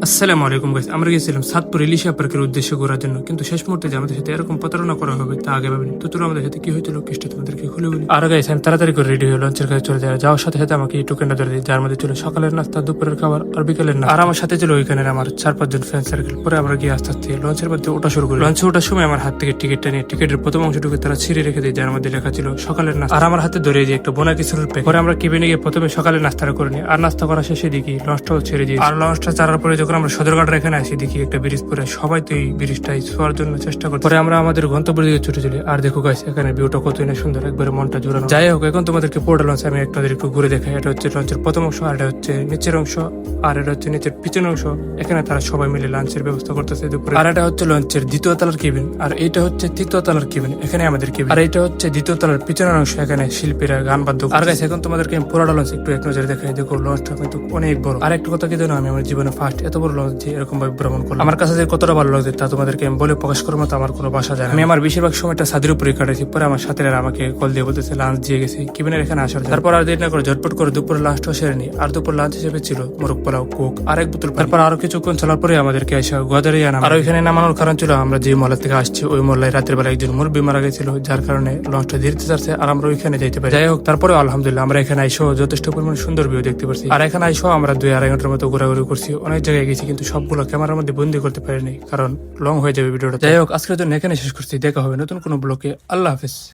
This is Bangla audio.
আসসালামু আলাইকুম গাইস, আমরা গেছিলাম সাতপুর ইলিশা পার্কের উদ্দেশ্যে ঘোরার জন্য, কিন্তু শেষ মুহূর্তে যে আমাদের সাথে এরকম প্রতারণা করা হবে তা আগে ভাবিনি। তো চলো আমাদের সাথে কি হয়েছিল কেসটা তোমাদেরকে খুলে বলি। আর গাইস আমি তাড়াতাড়ি করে রেডি হয়ে লঞ্চের কাছে চলে যাই। যাওয়ার সাথে সাথে আমাকে এই টোকেনটা ধরে দিই, যার মধ্যে ছিল সকালের নাস্তা, দুপুরের খাবার আর বিকেলের নাস্তা। আর আমার সাথে ছিল ওইখানের আমার 4-5 জন ফ্রেন্ড সার্কেল। পরে আমরা গিয়ে আস্তে আস্তে লঞ্চের মধ্যে ওঠা শুরু করি। লঞ্চে ওঠার সময় আমার হাত থেকে টিকিটটা নিয়ে টিকিটের প্রথম অংশটুকু তারা ছিঁড়ে রেখে দেয়, যার মধ্যে লেখা ছিল সকালের নাস্তা। আর আমার হাতে ধরে দিয়ে একটা বোনা কিছুর প্যাক। পরে আমরা কেবিনে গিয়ে প্রথমে সকালের নাস্তাটা করে নিই, আর নাস্তা করা শেষে দেখি লঞ্চটাও ছেড়ে দিই। আর লঞ্চটা ছাড়ার পরে যখন আমরা সদরঘাটের এখানে আসি, দেখি একটা ব্রিজ পরে সবাই তো এই ব্রিজটাই ছোঁয়ার জন্য চেষ্টা করি। পরে আমরা আমাদের গন্তব্যের দিকে ছুটে চলি। আর দেখো গাইস, এখানে ভিউটা কতই না সুন্দর, একবারে মনটা জোড়ানো। যাই হোক, এখন তোমাদেরকে পোর্টাল লঞ্চ আমি একটাদের একটু ঘুরে দেখাই। এটা হচ্ছে লঞ্চের প্রথম অংশ, আর এটা হচ্ছে নিচের অংশ, আর এটা হচ্ছে নিচের পিছনের অংশ। এখানে তারা সবাই মিলে লাঞ্চের ব্যবস্থা করতেছে দুপুরে। আর এটা হচ্ছে লঞ্চের দ্বিতীয় তলার কেবিন, আর এইটা হচ্ছে তৃতীয় তলার কেবিন, এখানে আমাদের কেবিন। আর এটা হচ্ছে দ্বিতীয় তলার পিছনের অংশ, এখানে শিল্পীরা গান বাদ্য। আর গাইস, এখন তোমাদেরকে আমি পুরোটা লঞ্চ একটু এক নজরে দেখাই। দেখো লঞ্চটা কিন্তু অনেক বড়। আর একটা কথা কি জানো, আমি আমার জীবনে ফার্স্ট এত বড় লঞ্চ দিয়ে এরকম ভাবে ভ্রমণ করলাম। আমার কাছে যে কতটা ভালো লাগছে তা তোমাদেরকে আমি বলে প্রকাশ করার মতো আমার কোনো ভাষা যায় না। আমি আমার বেশিরভাগ সময়টা ছাদের উপরে কাটাইছি। পরে আমার সাথে আমাকে কল দিয়ে বলতেছে লাঞ্চ দিয়ে গেছি কেবিনের এখানে আসার জন্য। তারপর আর দেরি না করে ঝটপট করে দুপুরে লাঞ্চটাও সেরে নি। আর দুপুর লাঞ্চ হিসেবে ছিল মোরগ পোলাও, কোক আর এক বোতল। তারপর আরো কিছুক্ষণ চলার পরে আমাদেরকে এসে গোয়াদারিয়া নাম। আর ওইখানে নামানোর কারণ ছিল আমরা যে মহল্লা থেকে আসছি ওই মহল্লায় রাতের বেলা একজন মুরব্বী মারা গেছিল, যার কারণে লঞ্চটা ধীরে যাচ্ছে আর আমরা ওইখানে যাইতে পারি। যাই হোক, তারপরে আলহামদুলিল্লাহ আমরা এখানে আইসো যথেষ্ট পরিমাণ সুন্দর ভিউ দেখতে পারছি। আর এখানে আইসো আমরা 2-2.5 ঘন্টার মতো ঘোরাঘুরি করছি, অনেক জায়গায় গেছি, কিন্তু সবগুলো ক্যামেরার মধ্যে বন্দি করতে পারিনি কারণ লং হয়ে যাবে ভিডিওটা। যাই হোক, আজকের জন্য এখানে শেষ করছি। দেখা হবে নতুন কোনো ব্লগে। আল্লাহ হাফেজ।